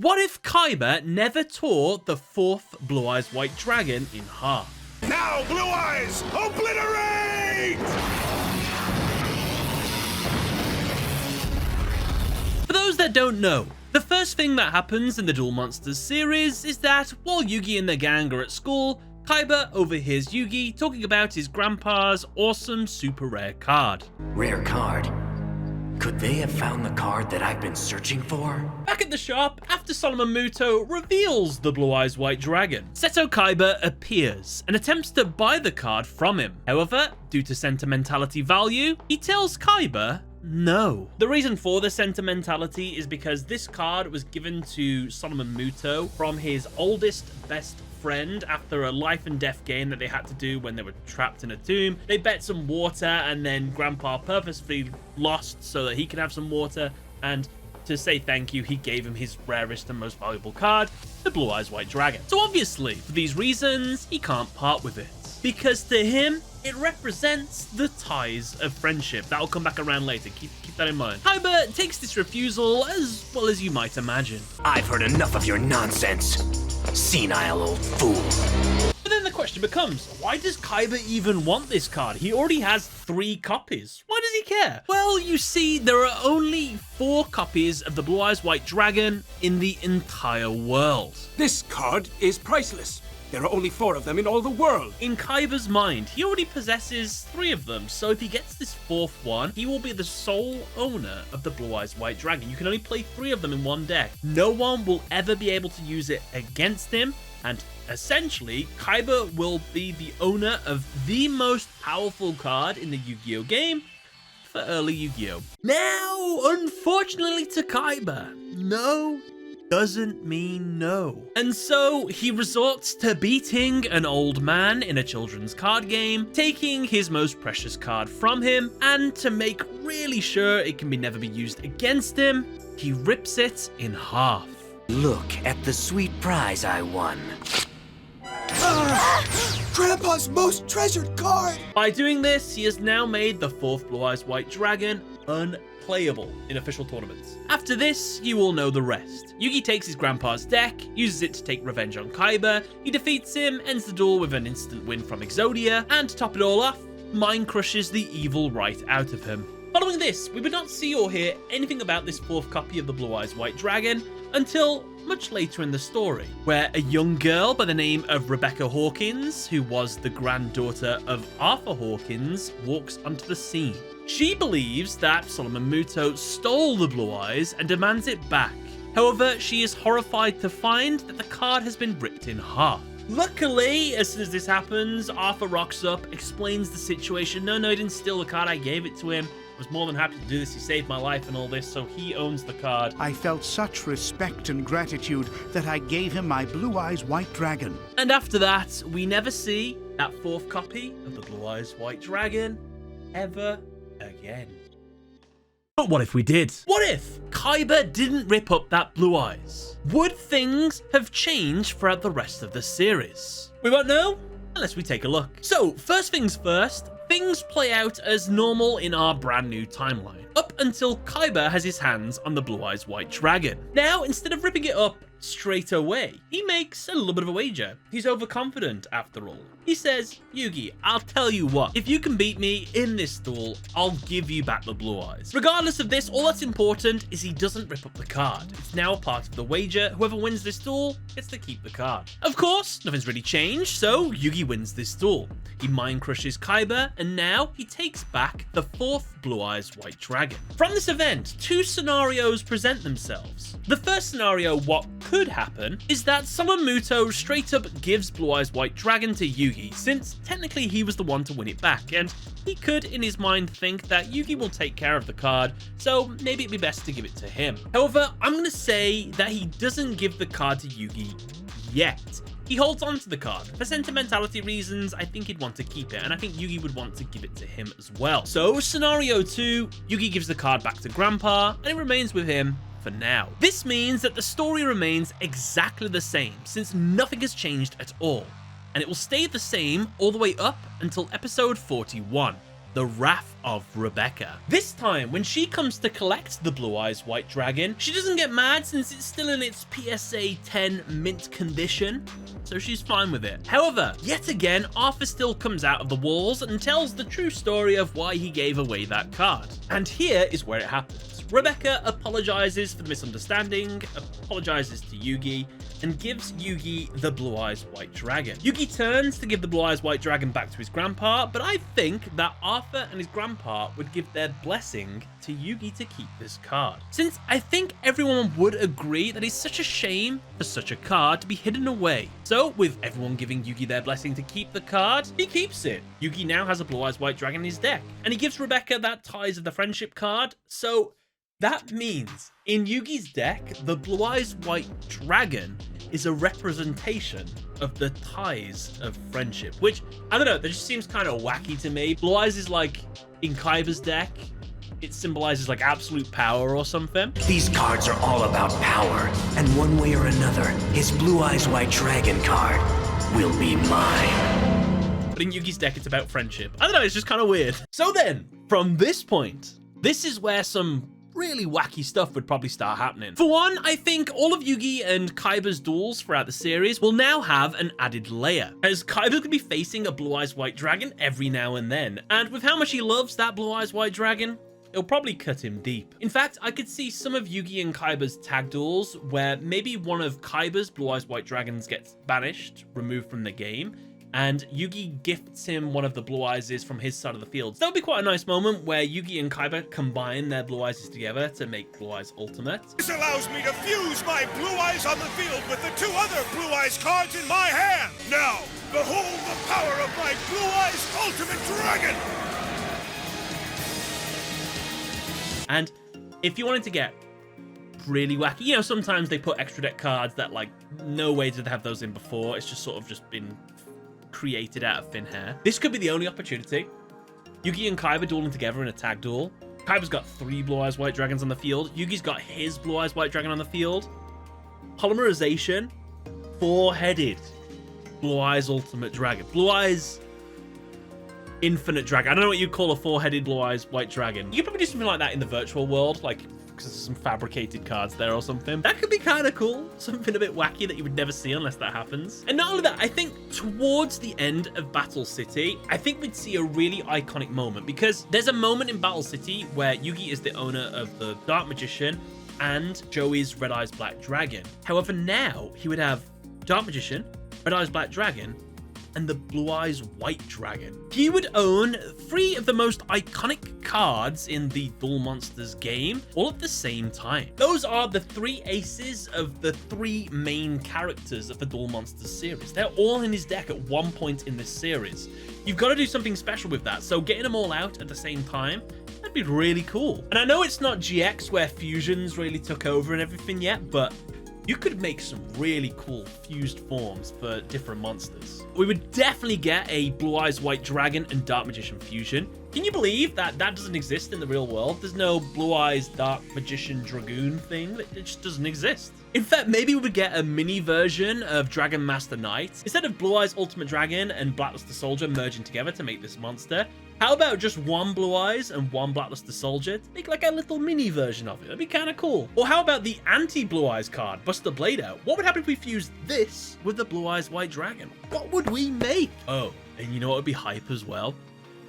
What if Kaiba never tore the 4th Blue Eyes White Dragon in half? Now, Blue Eyes, obliterate! For those that don't know, the first thing that happens in the Duel Monsters series is that while Yugi and the gang are at school, Kaiba overhears Yugi talking about his grandpa's awesome super rare card. Rare card? Could they have found the card that I've been searching for? Back at the shop, after Solomon Muto reveals the Blue Eyes White Dragon, Seto Kaiba appears and attempts to buy the card from him. However, due to sentimentality value, he tells Kaiba no. The reason for the sentimentality is because this card was given to Solomon Muto from his oldest best friend after a life and death game that they had to do when they were trapped in a tomb. They bet some water and then Grandpa purposefully lost so that he could have some water, and to say thank you, he gave him his rarest and most valuable card, the Blue Eyes White Dragon. So obviously, for these reasons, he can't part with it, because to him, it represents the ties of friendship. That'll come back around later. Keep that in mind. Kaiba takes this refusal as well as you might imagine. I've heard enough of your nonsense, senile old fool. But then the question becomes, why does Kaiba even want this card? He already has 3 copies. Why does he care? Well, you see, there are only 4 copies of the Blue Eyes White Dragon in the entire world. This card is priceless. There are only 4 of them in all the world. In Kaiba's mind, he already possesses 3 of them, so if he gets this 4th one, he will be the sole owner of the Blue Eyes White Dragon. You can only play 3 of them in one deck. No one will ever be able to use it against him, and essentially, Kaiba will be the owner of the most powerful card in the Yu-Gi-Oh game for early Yu-Gi-Oh! Now, unfortunately to Kaiba, no doesn't mean no. And so he resorts to beating an old man in a children's card game, taking his most precious card from him, and to make really sure it can never be used against him, he rips it in half. Look at the sweet prize I won. Grandpa's most treasured card! By doing this, he has now made the 4th Blue Eyes White Dragon unplayable in official tournaments. After this, you all know the rest. Yugi takes his grandpa's deck, uses it to take revenge on Kaiba, he defeats him, ends the duel with an instant win from Exodia, and to top it all off, mind crushes the evil right out of him. Following this, we would not see or hear anything about this 4th copy of the Blue Eyes White Dragon until much later in the story, where a young girl by the name of Rebecca Hawkins, who was the granddaughter of Arthur Hawkins, walks onto the scene. She believes that Solomon Muto stole the Blue Eyes and demands it back. However, she is horrified to find that the card has been ripped in half. Luckily, as soon as this happens, Arthur rocks up, explains the situation. No, he didn't steal the card, I gave it to him. I was more than happy to do this, he saved my life and all this, so he owns the card. I felt such respect and gratitude that I gave him my Blue Eyes White Dragon. And after that, we never see that 4th copy of the Blue Eyes White Dragon ever again. But what if we did? What if Kaiba didn't rip up that Blue Eyes? Would things have changed throughout the rest of the series? We won't know unless we take a look. So, first things first, things play out as normal in our brand new timeline, up until Kaiba has his hands on the Blue Eyes White Dragon. Now, instead of ripping it up straight away, he makes a little bit of a wager. He's overconfident after all. He says, Yugi, I'll tell you what, if you can beat me in this duel, I'll give you back the Blue Eyes. Regardless of this, all that's important is he doesn't rip up the card. It's now a part of the wager. Whoever wins this duel gets to keep the card. Of course, nothing's really changed, so Yugi wins this duel. He mind crushes Kaiba, and now he takes back the 4th Blue Eyes White Dragon. From this event, 2 scenarios present themselves. The first scenario, what could happen, is that Solomon Muto straight up gives Blue Eyes White Dragon to Yugi, since technically he was the one to win it back, and he could in his mind think that Yugi will take care of the card, so maybe it'd be best to give it to him. However, I'm going to say that he doesn't give the card to Yugi yet. He holds on to the card. For sentimentality reasons, I think he'd want to keep it, and I think Yugi would want to give it to him as well. So, scenario 2, Yugi gives the card back to Grandpa, and it remains with him for now. This means that the story remains exactly the same, since nothing has changed at all, and it will stay the same all the way up until episode 41. the Wrath of Rebecca. This time, when she comes to collect the Blue Eyes White Dragon, she doesn't get mad since it's still in its PSA 10 mint condition, so she's fine with it. However, yet again, Arthur still comes out of the walls and tells the true story of why he gave away that card. And here is where it happens. Rebecca apologizes for the misunderstanding, apologizes to Yugi, and gives Yugi the Blue Eyes White Dragon. Yugi turns to give the Blue Eyes White Dragon back to his grandpa, but I think that Arthur and his grandpa would give their blessing to Yugi to keep this card, since I think everyone would agree that it's such a shame for such a card to be hidden away. So with everyone giving Yugi their blessing to keep the card, he keeps it. Yugi now has a Blue Eyes White Dragon in his deck, and he gives Rebecca that Ties of the Friendship card, so that means in Yugi's deck, the Blue Eyes White Dragon is a representation of the Ties of Friendship, which, I don't know, that just seems kind of wacky to me. Blue Eyes is like, in Kaiba's deck, it symbolizes like absolute power or something. These cards are all about power, and one way or another, his Blue Eyes White Dragon card will be mine. But in Yugi's deck, it's about friendship. I don't know, it's just kind of weird. So then, from this point, this is where some really wacky stuff would probably start happening. For one, I think all of Yugi and Kaiba's duels throughout the series will now have an added layer, as Kaiba could be facing a Blue Eyes White Dragon every now and then, and with how much he loves that Blue Eyes White Dragon, it'll probably cut him deep. In fact, I could see some of Yugi and Kaiba's tag duels where maybe one of Kaiba's Blue Eyes White Dragons gets banished, removed from the game, and Yugi gifts him one of the Blue Eyes from his side of the field. So that would be quite a nice moment where Yugi and Kaiba combine their Blue Eyes together to make Blue Eyes Ultimate. This allows me to fuse my Blue Eyes on the field with the 2 other Blue Eyes cards in my hand. Now, behold the power of my Blue Eyes Ultimate Dragon! And if you wanted to get really wacky, you know, sometimes they put extra deck cards that like no way did they have those in before. It's just sort of just been created out of thin hair. This could be the only opportunity. Yugi and Kaiba dueling together in a tag duel. Kaiba's got 3 Blue Eyes White Dragons on the field. Yugi's got his Blue Eyes White Dragon on the field. Polymerization, 4-headed Blue Eyes Ultimate Dragon. Blue Eyes Infinite Dragon. I don't know what you'd call a 4-headed Blue Eyes White Dragon. You could probably do something like that in the virtual world, like because there's some fabricated cards there or something. That could be kind of cool. Something a bit wacky that you would never see unless that happens. And not only that, I think towards the end of Battle City, I think we'd see a really iconic moment, because there's a moment in Battle City where Yugi is the owner of the Dark Magician and Joey's Red Eyes Black Dragon. However, now he would have Dark Magician, Red Eyes Black Dragon, and the Blue Eyes White Dragon. He would own 3 of the most iconic cards in the Duel Monsters game, all at the same time. Those are the 3 aces of the 3 main characters of the Duel Monsters series. They're all in his deck at one point in this series. You've got to do something special with that, so getting them all out at the same time, that'd be really cool. And I know it's not GX where fusions really took over and everything yet, but you could make some really cool fused forms for different monsters. We would definitely get a Blue Eyes White Dragon and Dark Magician fusion. Can you believe that that doesn't exist in the real world? There's no Blue Eyes Dark Magician Dragoon thing. It just doesn't exist. In fact, maybe we would get a mini version of Dragon Master Knight. Instead of Blue Eyes Ultimate Dragon and Blackluster Soldier merging together to make this monster, how about just 1 Blue Eyes and 1 Blackluster Soldier to make like a little mini version of it? That'd be kind of cool. Or how about the anti-Blue Eyes card, Buster Blade Out? What would happen if we fused this with the Blue Eyes White Dragon? What would we make? Oh, and you know what would be hype as well?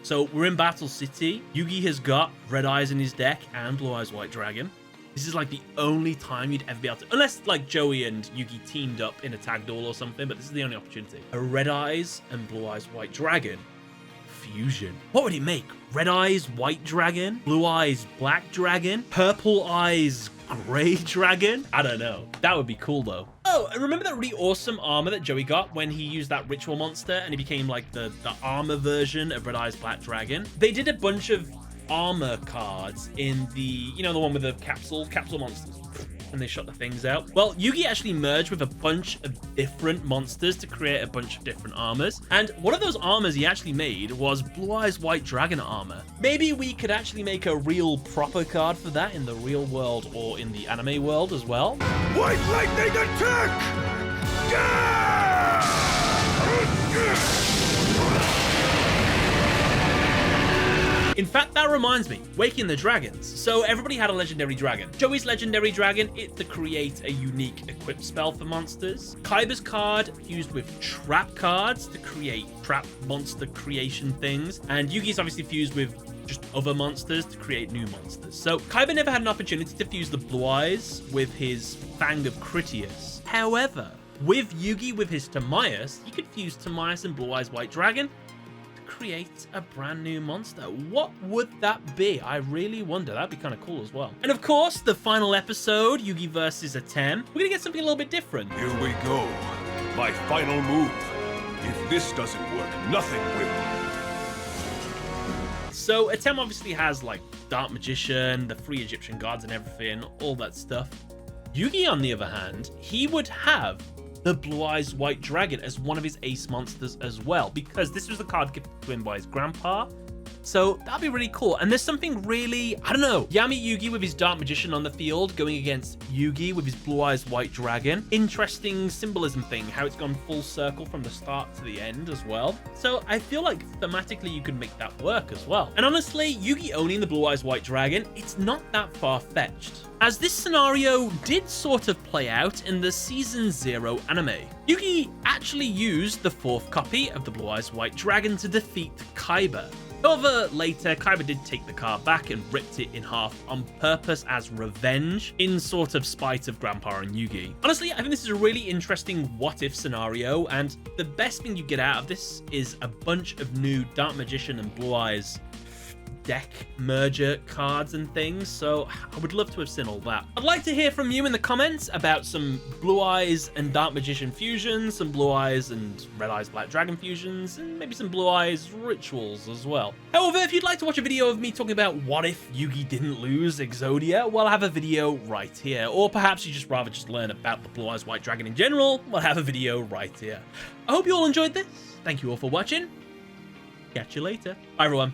So we're in Battle City. Yugi has got Red Eyes in his deck and Blue Eyes White Dragon. This is like the only time you'd ever be able to, unless like Joey and Yugi teamed up in a tag duel or something, but this is the only opportunity. A Red Eyes and Blue Eyes White Dragon fusion. What would it make? Red Eyes White Dragon? Blue Eyes Black Dragon? Purple Eyes Gray Dragon? I don't know. That would be cool though. Oh, and remember that really awesome armor that Joey got when he used that ritual monster and he became like the armor version of Red Eyes Black Dragon? They did a bunch of armor cards in the, you know, the one with the capsule monsters, and they shot the things out. Well, Yugi actually merged with a bunch of different monsters to create a bunch of different armors, and one of those armors he actually made was Blue Eyes White Dragon armor. Maybe we could actually make a real proper card for that in the real world or in the anime world as well. White Lightning attack! In fact, that reminds me, Waking the Dragons. So everybody had a legendary dragon. Joey's legendary dragon is to create a unique equip spell for monsters. Kaiba's card fused with trap cards to create trap monster creation things. And Yugi's obviously fused with just other monsters to create new monsters. So Kaiba never had an opportunity to fuse the Blue Eyes with his Fang of Critias. However, with Yugi with his Timaeus, he could fuse Timaeus and Blue Eyes White Dragon to create a brand new monster. What would that be? I really wonder. That'd be kind of cool as well. And of course, the final episode, Yugi versus Atem, we're gonna get something a little bit different. Here we go. My final move. If this doesn't work, nothing will. So Atem obviously has like Dark Magician, the 3 Egyptian gods and everything, all that stuff. Yugi, on the other hand, he would have the Blue Eyes White Dragon as one of his ace monsters as well, because this was the card gifted to him by his grandpa. So that'd be really cool. And there's something really, I don't know, Yami Yugi with his Dark Magician on the field going against Yugi with his Blue Eyes White Dragon. Interesting symbolism thing, how it's gone full circle from the start to the end as well. So I feel like thematically you could make that work as well. And honestly, Yugi owning the Blue Eyes White Dragon, it's not that far-fetched, as this scenario did sort of play out in the Season 0 anime. Yugi actually used the 4th copy of the Blue Eyes White Dragon to defeat Kaiba. However, later, Kaiba did take the card back and ripped it in half on purpose as revenge, in sort of spite of Grandpa and Yugi. Honestly, I think this is a really interesting what-if scenario, and the best thing you get out of this is a bunch of new Dark Magician and Blue Eyes deck merger cards and things, so I would love to have seen all that. I'd like to hear from you in the comments about some Blue Eyes and Dark Magician fusions, some Blue Eyes and Red Eyes Black Dragon fusions, and maybe some Blue Eyes rituals as well. However, if you'd like to watch a video of me talking about what if Yugi didn't lose Exodia, well, I have a video right here. Or perhaps you just rather just learn about the Blue Eyes White Dragon in general, well, I have a video right here. I hope you all enjoyed this. Thank you all for watching. Catch you later. Bye, everyone.